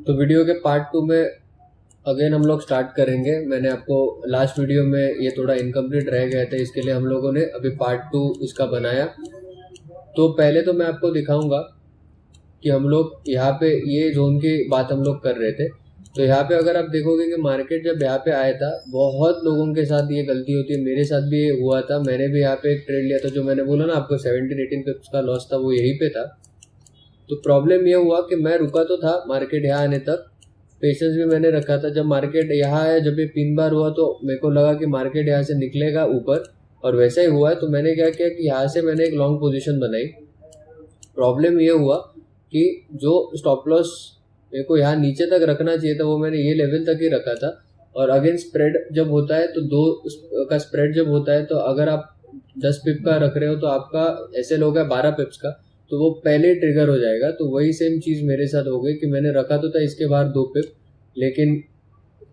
तो वीडियो के पार्ट 2 में अगेन हम लोग स्टार्ट करेंगे। मैंने आपको लास्ट वीडियो में ये थोड़ा इनकम्प्लीट रह गया था, इसके लिए हम लोगों ने अभी पार्ट 2 इसका बनाया। तो पहले तो मैं आपको दिखाऊंगा कि हम लोग यहाँ पे ये जोन की बात हम लोग कर रहे थे। तो यहाँ पे अगर आप देखोगे कि मार्केट जब यहाँ पे आया था, बहुत लोगों के साथ ये गलती होती है, मेरे साथ भी ये हुआ था। मैंने भी यहाँ पे एक ट्रेड लिया था, जो मैंने बोला ना आपको 17-18 पिप्स का लॉस था, वो यहीं पे था। तो प्रॉब्लम ये हुआ कि मैं रुका तो था मार्केट यहाँ आने तक, पेशेंस भी मैंने रखा था। जब मार्केट यहाँ आया, जब ये 3 बार हुआ, तो मेरे को लगा कि मार्केट यहाँ से निकलेगा ऊपर, और वैसा ही हुआ है। तो मैंने क्या किया कि यहाँ से मैंने एक लॉन्ग पोजीशन बनाई। प्रॉब्लम ये हुआ कि जो स्टॉप लॉस मेरे को यहाँ नीचे तक रखना चाहिए था, वो मैंने ये लेवल तक ही रखा था। और अगेन स्प्रेड जब होता है, तो 2 का स्प्रेड जब होता है, तो अगर आप 10 पिप का रख रहे हो तो आपका एसएल हो गया 12 पिप्स का, तो वो पहले ट्रिगर हो जाएगा। तो वही सेम चीज़ मेरे साथ हो गई कि मैंने रखा तो था इसके बाहर 2 पिप, लेकिन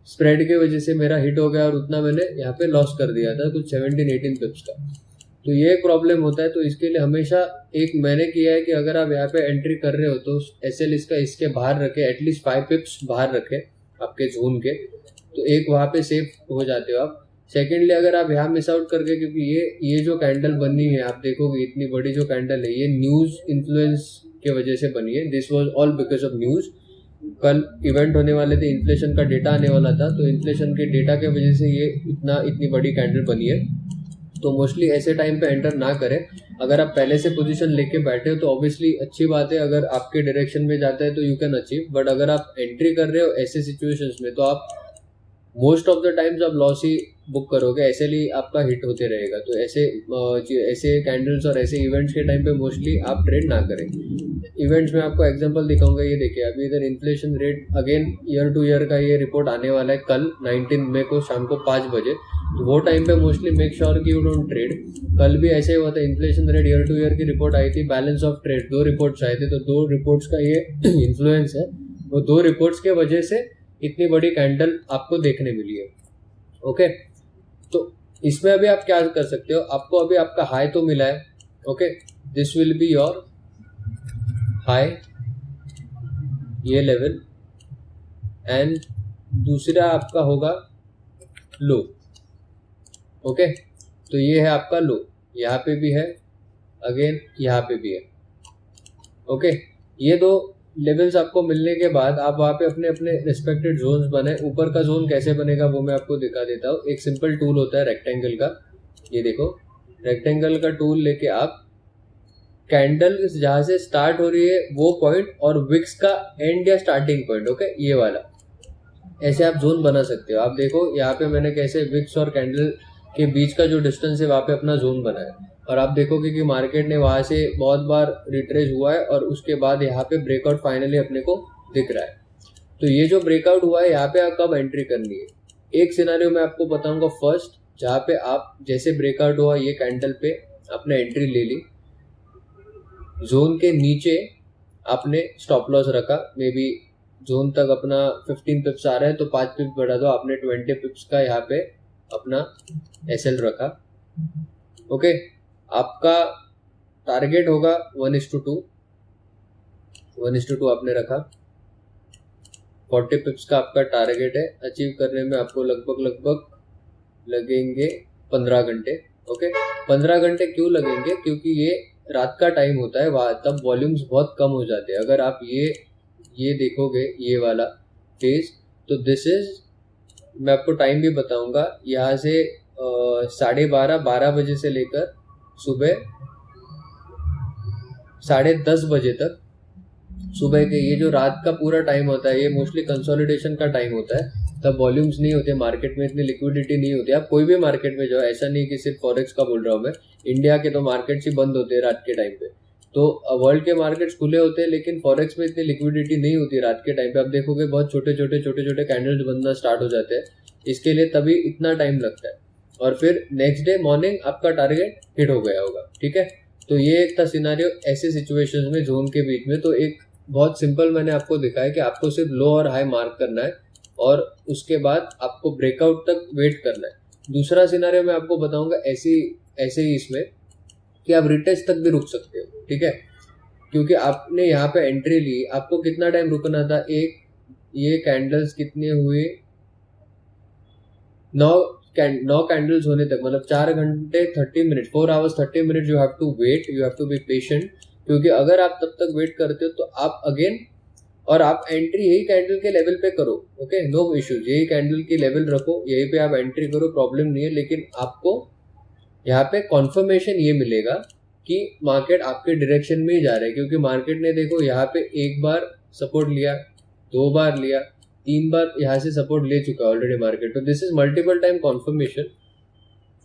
स्प्रेड की वजह से मेरा हिट हो गया और उतना मैंने यहाँ पे लॉस कर दिया था, कुछ 17-18 पिप्स का। तो ये एक प्रॉब्लम होता है। तो इसके लिए हमेशा एक मैंने किया है कि अगर आप यहाँ पे एंट्री कर रहे हो तो एसएल इसका इसके बाहर रखे, एटलीस्ट 5 पिप्स बाहर रखे आपके जोन के, तो एक वहाँ पे सेफ हो जाते हो आप। सेकेंडली, अगर आप यहाँ मिस आउट करके, क्योंकि ये जो कैंडल बनी है आप देखोगे, इतनी बड़ी जो कैंडल है, ये न्यूज़ इन्फ्लुएंस के वजह से बनी है। This was all because of news. कल इवेंट होने वाले थे, इन्फ्लेशन का डेटा आने वाला था, तो इन्फ्लेशन के डेटा के वजह से ये इतनी बड़ी कैंडल बनी है। तो मोस्टली ऐसे टाइम पे एंटर ना करें। अगर आप पहले से पोजीशन लेके बैठे हो तो ऑब्वियसली अच्छी बात है, अगर आपके डायरेक्शन में जाता है तो यू कैन अचीव। बट अगर आप एंट्री कर रहे हो ऐसे सिचुएशंस में, तो आप मोस्ट ऑफ द टाइम्स आप लॉस ही बुक करोगे, ऐसे ही आपका हिट होते रहेगा। तो ऐसे कैंडल्स और ऐसे इवेंट्स के टाइम पे मोस्टली आप ट्रेड ना करें। इवेंट्स में आपको एग्जांपल दिखाऊंगा। ये देखिए, अभी इधर inflation rate again year two year का ये रिपोर्ट आने वाला है कल 19 मई को शाम को 5 बजे। तो वो टाइम पे मोस्टली मेक श्योर कि यू डोंट ट्रेड। कल भी ऐसे ही हुआ था, inflation rate year two year की रिपोर्ट आई थी, बैलेंस ऑफ ट्रेड 2 रिपोर्ट्स आए थे। तो 2 रिपोर्ट्स का ये इन्फ्लुएंस है, वो 2 रिपोर्ट्स के वजह से इतनी बड़ी कैंडल आपको देखने मिली है। ओके, तो इसमें अभी आप क्या कर सकते हो, आपको अभी आपका हाई तो मिला है। Okay, this will be your high, ये लेवल, एंड दूसरा आपका होगा लो। ओके, तो ये है आपका लो, यहाँ पे भी है, अगेन यहाँ पे भी है। ओके, ये 2 लेवल्स आपको मिलने के बाद आप वहाँ पे अपने अपने रिस्पेक्टेड जोन्स बनाए। ऊपर का जोन कैसे बनेगा वो मैं आपको दिखा देता हूँ। एक सिंपल टूल होता है रेक्टेंगल का, ये देखो, रेक्टेंगल का टूल लेके आप कैंडल जहाँ से स्टार्ट हो रही है वो पॉइंट, और विक्स का एंड या स्टार्टिंग पॉइंट, ओके, ये वाला, ऐसे आप जोन बना सकते हो। आप देखो यहाँ पे मैंने कैसे विक्स और कैंडल के बीच का जो डिस्टेंस है वहाँ पे अपना जोन बनाया, और आप देखोगे कि मार्केट ने वहाँ से बहुत बार रिट्रेस हुआ है, और उसके बाद यहाँ पे ब्रेकआउट फाइनली अपने को दिख रहा है। तो ये जो ब्रेकआउट हुआ है, यहाँ पे आप कब एंट्री करनी है, एक सिनेरियो मैं आपको बताऊंगा फर्स्ट, जहाँ पे आप जैसे ब्रेकआउट हुआ ये कैंडल पे आपने एंट्री ले ली, जोन के नीचे आपने स्टॉप लॉस रखा, मे बी जोन तक अपना 15 पिप्स आ रहा है तो 5 पिप्स बढ़ा दो, आपने 20 पिप्स का यहाँ पे अपना एसएल रखा। ओके, आपका टारगेट होगा 1:2, 1:2 आपने रखा, 40 पिप्स का आपका टारगेट है। अचीव करने में आपको लगभग लगेंगे 15 घंटे। ओके, 15 घंटे क्यों लगेंगे, क्योंकि ये रात का टाइम होता है, वहाँ तब वॉल्यूम्स बहुत कम हो जाते हैं। अगर आप ये देखोगे ये वाला फेज, तो दिस इज, मैं आपको टाइम भी बताऊंगा, यहाँ से 12:30 बजे से लेकर सुबह 10:30 बजे तक, सुबह के ये जो रात का पूरा टाइम होता है, ये मोस्टली कंसोलिडेशन का टाइम होता है। तब वॉल्यूम्स नहीं होते मार्केट में, इतनी लिक्विडिटी नहीं होती। आप कोई भी मार्केट में जाओ, ऐसा नहीं कि सिर्फ फॉरेक्स का बोल रहा हूँ मैं, इंडिया के तो मार्केट्स ही बंद होते हैं रात के टाइम पे। तो वर्ल्ड के मार्केट्स खुले होते हैं, लेकिन फॉरेक्स में इतनी लिक्विडिटी नहीं होती रात के टाइम पे। आप देखोगे बहुत छोटे छोटे कैंडल्स बनना स्टार्ट हो जाते हैं, इसके लिए तभी इतना टाइम लगता है, और फिर नेक्स्ट डे मॉर्निंग आपका टारगेट हिट हो गया होगा। ठीक है, तो ये एक था सिनारियो ऐसे सिचुएशंस में जोन के बीच में। तो एक बहुत सिंपल मैंने आपको दिखाया कि आपको सिर्फ लो और हाई मार्क करना है, और उसके बाद आपको ब्रेकआउट तक वेट करना है। दूसरा सिनारियो मैं आपको बताऊंगा ऐसे ही इसमें, कि आप रिटेस्ट तक भी रुक सकते हो। ठीक है, क्योंकि आपने यहाँ पे एंट्री ली, आपको कितना टाइम रुकना था, ये कैंडल्स कितनी हुई, 9 कैंडल्स होने तक, मतलब 4 घंटे 30 minute, 4 hours 30 minute you have to wait, you have to be patient, क्योंकि अगर आप तब तक वेट करते हो तो आप अगेन, और आप एंट्री यही कैंडल के लेवल पे करो, ओके, नो इश्यूज, यही कैंडल की लेवल रखो, यही पे आप एंट्री करो, प्रॉब्लम नहीं है। लेकिन आपको यहाँ पे कॉन्फर्मेशन ये मिलेगा कि मार्केट आपके डायरेक्शन में ही जा रहा है, क्योंकि मार्केट ने देखो यहाँ पे एक बार सपोर्ट लिया, 2 बार लिया, 3 बार यहाँ से सपोर्ट ले चुका है ऑलरेडी मार्केट, तो this is multiple time conformation.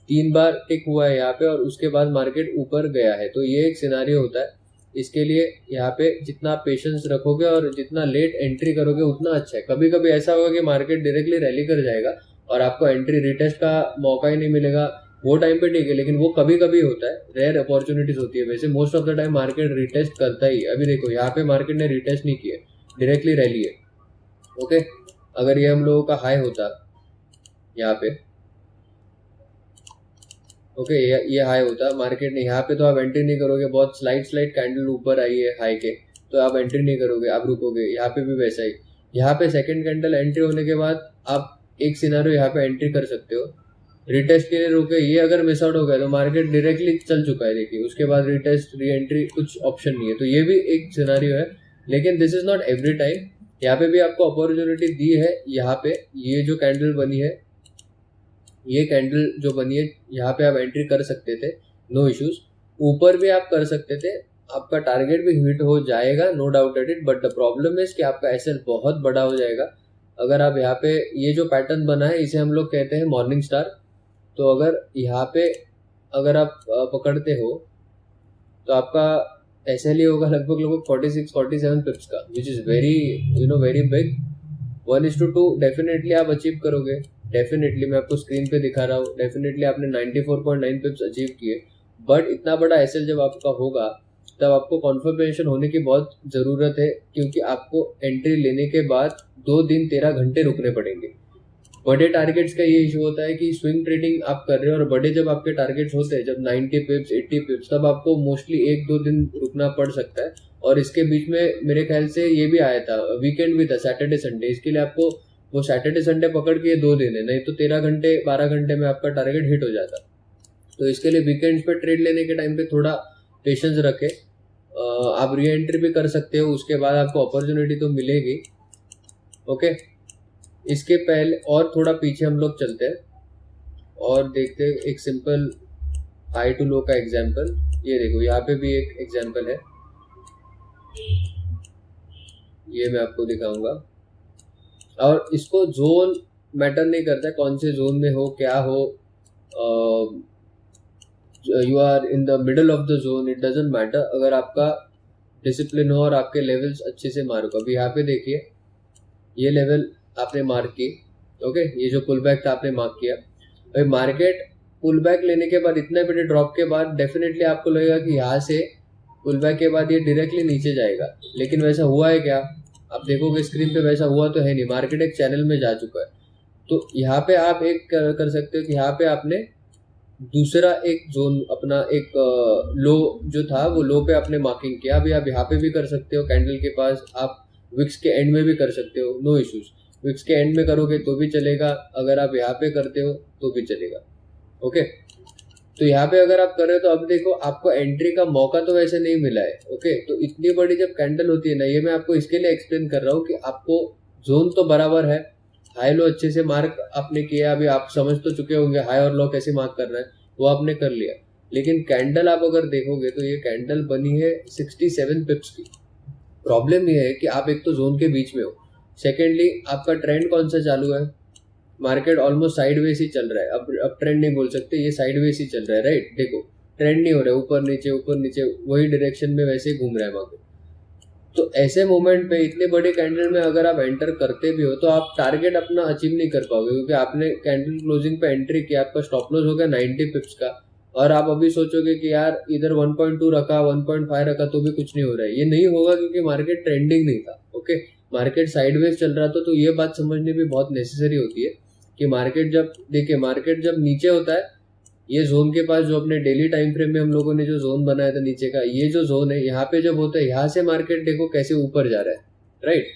3 बार टिक हुआ है यहाँ पे और उसके बाद मार्केट ऊपर गया है, तो ये एक सिनारियो होता है। इसके लिए यहाँ पे जितना आप पेशेंस रखोगे और जितना लेट एंट्री करोगे उतना अच्छा है। कभी कभी ऐसा होगा कि मार्केट डायरेक्टली रैली कर जाएगा और आपको एंट्री रिटेस्ट का मौका ही नहीं मिलेगा, वो टाइम पे ठीक है, लेकिन वो कभी कभी होता है, रेयर अपॉर्चुनिटीज होती है। वैसे most of the time market retest करता ही। अभी देखो यहाँ पे मार्केट ने रिटेस्ट नहीं किया, डायरेक्टली रैली है, ओके। अगर ये हम लोगों का हाई होता यहाँ पे, ओके, ये हाई होता मार्केट ने, यहाँ पे तो आप एंट्री नहीं करोगे, बहुत स्लाइड कैंडल ऊपर आई है हाई के, तो आप एंट्री नहीं करोगे, आप रुकोगे। यहाँ पे भी वैसा ही, यहाँ पे सेकंड कैंडल एंट्री होने के बाद आप एक सिनारियो यहाँ पे एंट्री कर सकते हो, रिटेस्ट के लिए रुके, ये अगर मिस आउट हो गया तो मार्केट डायरेक्टली चल चुका है, देखिए उसके बाद रिटेस्ट री एंट्री कुछ ऑप्शन नहीं है, तो ये भी एक सिनारियो है। लेकिन this is not every time, यहाँ पे भी आपको अपॉर्चुनिटी दी है। यहाँ पे ये जो कैंडल बनी है, ये कैंडल जो बनी है, यहाँ पे आप एंट्री कर सकते थे, नो इश्यूज। ऊपर भी आप कर सकते थे, आपका टारगेट भी हिट हो जाएगा, no doubt at it, but the problem is कि आपका एसएल बहुत बड़ा हो जाएगा। अगर आप यहाँ पे ये जो पैटर्न बना है इसे हम लोग कहते हैं मॉर्निंग स्टार, तो अगर यहाँ पे अगर आप पकड़ते हो तो आपका एसएल ही होगा लगभग 46-47 पिप्स का, which is very very big. 1:2 definitely आप अचीव करोगे, डेफिनेटली मैं आपको स्क्रीन पे दिखा रहा हूँ, डेफिनेटली आपने 94.9 पिप्स अचीव किए। बट इतना बड़ा एसएल जब आपका होगा तब आपको कॉन्फर्मेशन होने की बहुत ज़रूरत है, क्योंकि आपको एंट्री लेने के बाद 2 दिन 13 घंटे रुकने पड़ेंगे। बड़े टारगेट्स का ये इशू होता है कि स्विंग ट्रेडिंग आप कर रहे हो और बड़े जब आपके टारगेट्स होते हैं, जब 90 पिप्स 80 पिप्स, तब आपको मोस्टली 1-2 दिन रुकना पड़ सकता है। और इसके बीच में मेरे ख्याल से ये भी आया था, वीकेंड भी था, सैटरडे संडे, इसके लिए आपको वो सैटरडे संडे पकड़ के ये 2 दिन है, नहीं तो 13 घंटे 12 घंटे में आपका टारगेट हिट हो जाता। तो इसके लिए वीकेंड्स पे ट्रेड लेने के टाइम पे थोड़ा पेशेंस रखें। आप री एंट्री भी कर सकते हो, उसके बाद आपको अपॉर्चुनिटी तो मिलेगी, ओके। इसके पहले और थोड़ा पीछे हम लोग चलते हैं और देखते हैं एक सिंपल हाई टू लो का एग्जांपल। ये देखो यहाँ पे भी एक एग्जांपल है, ये मैं आपको दिखाऊंगा। और इसको जोन मैटर नहीं करता है, कौन से जोन में हो, क्या हो, you are in the middle of the zone, it doesn't matter, अगर आपका डिसिप्लिन हो और आपके लेवल्स अच्छे से मार्क हो। अभी यहाँ पे देखिए ये लेवल आपने मार्क की, ओके, ये जो पुल बैक था आपने मार्क किया। भाई मार्केट पुल बैक लेने के बाद, इतने बड़े ड्रॉप के बाद, डेफिनेटली आपको लगेगा कि यहाँ से पुल बैक के बाद ये डायरेक्टली नीचे जाएगा, लेकिन वैसा हुआ है क्या? आप देखोगे स्क्रीन पे, वैसा हुआ तो है नहीं, मार्केट एक चैनल में जा चुका है। तो यहाँ पे आप एक कर सकते हो कि यहाँ पे आपने दूसरा एक जोन अपना एक लो जो था वो लो पे आपने मार्किंग किया। अभी आप यहाँ पे भी कर सकते हो, कैंडल के पास, आप विक्स के एंड में भी कर सकते हो, नो इश्यूज। विक्स के एंड में करोगे तो भी चलेगा, अगर आप यहाँ पे करते हो तो भी चलेगा, ओके। तो यहाँ पे अगर आप कर रहे हो तो अब देखो आपको एंट्री का मौका तो वैसे नहीं मिला है, ओके। तो इतनी बड़ी जब कैंडल होती है ना, ये मैं आपको इसके लिए एक्सप्लेन कर रहा हूँ कि आपको जोन तो बराबर है, हाई लो अच्छे से मार्क आपने किया, अभी आप समझ तो चुके होंगे हाई और लो कैसे मार्क करना है, वो आपने कर लिया। लेकिन कैंडल आप अगर देखोगे तो ये कैंडल बनी है 67 पिप्स की। प्रॉब्लम ये है कि आप एक तो जोन के बीच में हो, सेकेंडली आपका ट्रेंड कौन सा चालू है, मार्केट ऑलमोस्ट साइडवेज ही चल रहा है। अब ट्रेंड नहीं बोल सकते, ये साइडवेज ही चल रहा है, राइट। देखो ट्रेंड नहीं हो रहा है, ऊपर नीचे वही डायरेक्शन में वैसे ही घूम रहा है मार्केट। तो ऐसे मोमेंट पे इतने बड़े कैंडल में अगर आप एंटर करते भी हो तो आप टारगेट अपना अचीव नहीं कर पाओगे, क्योंकि आपने कैंडल क्लोजिंग पे एंट्री किया, आपका स्टॉप लॉस हो गया 90 पिप्स का, और आप अभी सोचोगे कि यार इधर 1.2 रखा, 1.5 रखा तो भी कुछ नहीं हो रहा है। ये नहीं होगा क्योंकि मार्केट ट्रेंडिंग नहीं था, ओके। मार्केट साइडवेज चल रहा था। तो ये बात समझनी भी बहुत नेसेसरी होती है कि मार्केट जब, देखिए मार्केट जब नीचे होता है, ये जोन के पास जो अपने डेली टाइम फ्रेम में हम लोगों ने जो जोन बनाया था नीचे का, ये जो जोन है यहाँ पे जब होता है, यहाँ से मार्केट देखो कैसे ऊपर जा रहा है, राइट।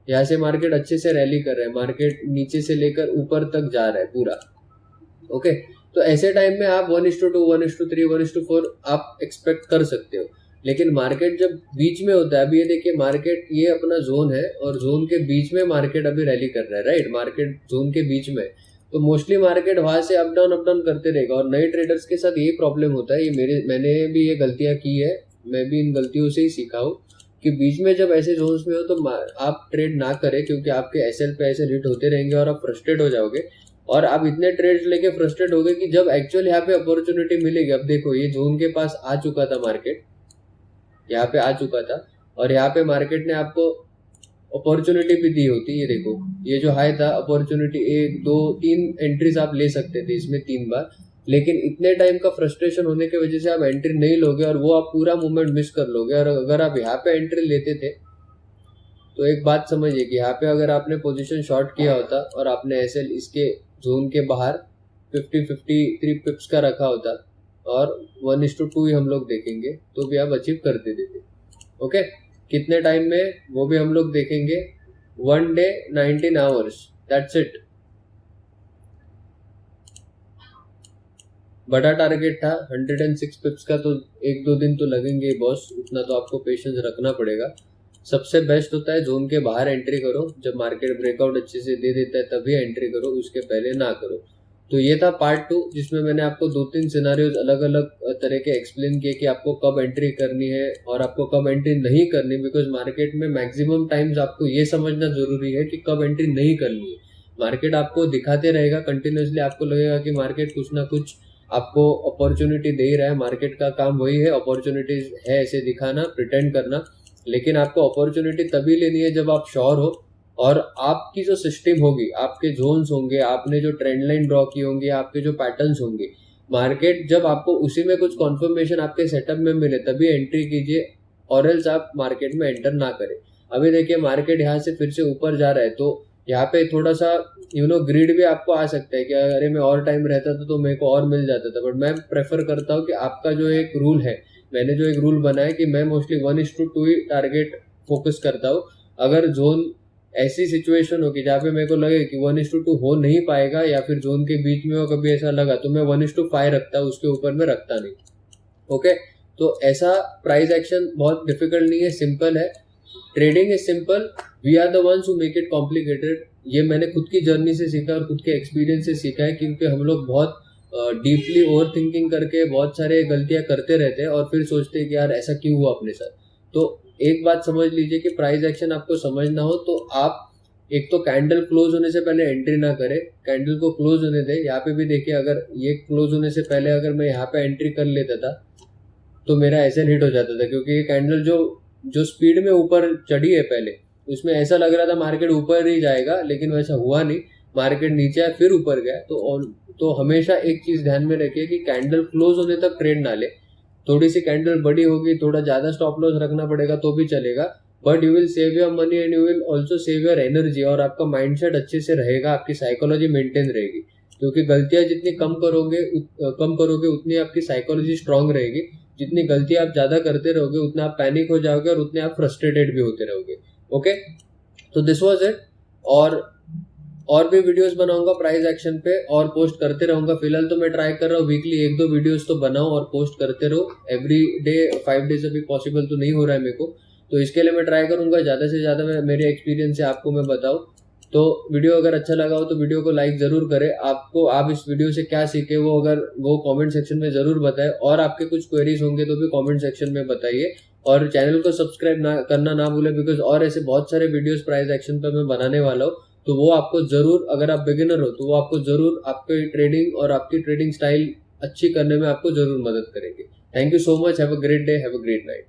यहाँ से मार्केट अच्छे से रैली कर रहा है, मार्केट नीचे से लेकर ऊपर तक जा रहा है पूरा। ओके, तो ऐसे टाइम में आप 1:2, 1:3, 1:4 आप एक्सपेक्ट कर सकते हो। लेकिन मार्केट जब बीच में होता है, अभी ये देखिए मार्केट ये अपना जोन है और जोन के बीच में मार्केट अभी रैली कर रहा है, राइट, मार्केट जोन के बीच में, तो मोस्टली मार्केट वहां से अप डाउन करते रहेगा। और नए ट्रेडर्स के साथ यही प्रॉब्लम होता है, ये मैंने भी ये गलतियां की है, मैं भी इन गलतियों से ही सीखा हूँ कि बीच में जब ऐसे जोन्स में हो तो आप ट्रेड ना करें, क्योंकि आपके एसएल पे ऐसे हिट होते रहेंगे और आप फ्रस्ट्रेट हो जाओगे और आप इतने ट्रेड्स लेके फ्रस्ट्रेट हो गए कि जब एक्चुअल यहाँ पे अपॉर्चुनिटी मिलेगी। अब देखो ये जोन के पास आ चुका था, मार्केट यहाँ पे आ चुका था और यहाँ पे मार्केट ने आपको अपॉर्चुनिटी भी दी होती। ये देखो ये जो हाई था, अपॉर्चुनिटी 1, 2, 3 एंट्रीज आप ले सकते थे इसमें 3 बार, लेकिन इतने टाइम का फ्रस्ट्रेशन होने की वजह से आप एंट्री नहीं लोगे और वो आप पूरा मूवमेंट मिस कर लोगे। और अगर आप यहाँ पे एंट्री लेते थे तो एक बात समझिए कि यहाँ पे अगर आपने पोजीशन शॉर्ट किया होता और आपने एसएल इसके जोन के बाहर 53 पिप्स का रखा होता और 1:2 ही हम लोग देखेंगे तो भी आप अचीव करते थे। ओके, कितने टाइम में वो भी हम लोग देखेंगे, 1 डे 19 आवर्स, दैट्स इट। बड़ा टारगेट था 106 पिप्स का, तो 1-2 दिन तो लगेंगे बॉस, उतना तो आपको पेशेंस रखना पड़ेगा। सबसे बेस्ट होता है जोन के बाहर एंट्री करो, जब मार्केट ब्रेकआउट अच्छे से दे देता है तभी एंट्री करो, उसके पहले ना करो। तो ये था पार्ट 2, जिसमें मैंने आपको 2-3 सिनारियोज अलग अलग तरह के एक्सप्लेन किए कि आपको कब एंट्री करनी है और आपको कब एंट्री नहीं करनी, बिकॉज मार्केट में मैक्सिमम टाइम्स आपको ये समझना जरूरी है कि कब एंट्री नहीं करनी है। मार्केट आपको दिखाते रहेगा कंटिन्यूसली, आपको लगेगा कि मार्केट कुछ ना कुछ आपको अपॉर्चुनिटी दे ही रहा है, मार्केट का काम वही है, अपॉर्चुनिटीज है ऐसे दिखाना, प्रिटेंड करना, लेकिन आपको अपॉर्चुनिटी तभी लेनी है जब आप श्योर हो और आपकी जो सिस्टम होगी, आपके जोन्स होंगे, आपने जो ट्रेंड लाइन ड्रॉ की होंगी, आपके जो पैटर्न्स होंगे, मार्केट जब आपको उसी में कुछ कॉन्फर्मेशन आपके सेटअप में मिले तभी एंट्री कीजिए, और एल्स आप मार्केट में एंटर ना करें। अभी देखिए मार्केट यहाँ से फिर से ऊपर जा रहा है, तो यहाँ पे थोड़ा सा ग्रीड भी आपको आ सकता है कि अरे मैं और टाइम रहता था तो मेरे को और मिल जाता था, बट मैं प्रेफर करता हूँ कि आपका जो एक रूल है, मैंने जो एक रूल बनाया कि मैं मोस्टली 1:2 ही टारगेट फोकस करता हूँ। अगर जोन ऐसी सिचुएशन हो कि जहाँ पे मेरे को लगे कि 1:2 हो नहीं पाएगा या फिर जोन के बीच में हो, कभी ऐसा लगा तो मैं 1:5 रखता हूँ, उसके ऊपर में रखता नहीं। ओके, तो ऐसा प्राइस एक्शन बहुत डिफिकल्ट नहीं है, सिंपल है। Trading is simple, we are the ones who make it complicated. ये मैंने खुद की जर्नी से सीखा और खुद के एक्सपीरियंस से सीखा है, क्योंकि हम लोग बहुत डीपली ओवर थिंकिंग करके बहुत सारे गलतियां करते रहते हैं और फिर सोचते हैं कि यार ऐसा क्यों हुआ अपने साथ। तो एक बात समझ लीजिए कि प्राइस एक्शन आपको समझना हो तो आप एक तो कैंडल क्लोज होने से पहले एंट्री ना करें, कैंडल को क्लोज होने दें। यहाँ पे भी देखिए, अगर ये क्लोज होने से पहले अगर मैं यहाँ पे एंट्री कर लेता था तो मेरा ऐसे हिट हो जाता था, क्योंकि ये कैंडल जो स्पीड में ऊपर चढ़ी है पहले, उसमें ऐसा लग रहा था मार्केट ऊपर ही जाएगा, लेकिन वैसा हुआ नहीं, मार्केट नीचे आया फिर ऊपर गया। तो हमेशा एक चीज ध्यान में रखिए कि कैंडल क्लोज होने तक ट्रेड ना ले। थोड़ी सी कैंडल बड़ी होगी, थोड़ा ज्यादा स्टॉप लॉस रखना पड़ेगा तो भी चलेगा, but you will save your money and you will also save your energy, और आपका माइंडसेट अच्छे से रहेगा, आपकी साइकोलॉजी मेंटेन रहेगी, क्योंकि गलतियां जितनी कम करोगे उतनी आपकी साइकोलॉजी स्ट्रांग रहेगी। जितनी गलतियां आप ज्यादा करते रहोगे उतना आप पैनिक हो जाओगे और उतने आप फ्रस्ट्रेटेड भी होते रहोगे। ओके, तो दिस वाज इट। और भी वीडियोस बनाऊंगा प्राइस एक्शन पे और पोस्ट करते रहूंगा। फिलहाल तो मैं ट्राई कर रहा हूँ वीकली 1-2 वीडियोस तो बनाऊं और पोस्ट करते रहो। एवरी डे 5 डेज अभी पॉसिबल तो नहीं हो रहा है मेरे को, तो इसके लिए मैं ट्राई करूंगा ज़्यादा से ज़्यादा मैं मेरे एक्सपीरियंस से आपको मैं बताऊं। तो वीडियो अगर अच्छा लगा हो तो वीडियो को लाइक ज़रूर करें। आप इस वीडियो से क्या सीखे वो कमेंट सेक्शन में ज़रूर बताएं, और आपके कुछ क्वेरीज होंगे तो भी कमेंट सेक्शन में बताइए, और चैनल को सब्सक्राइब करना ना भूलें, बिकॉज और ऐसे बहुत सारे वीडियोस प्राइस एक्शन पर मैं बनाने वाला हूँ। तो वो आपको ज़रूर, अगर आप बिगिनर हो तो वो आपको ज़रूर आपके ट्रेडिंग और आपकी ट्रेडिंग स्टाइल अच्छी करने में आपको ज़रूर मदद करेंगे। Thank you so much, have a great day, have a great night.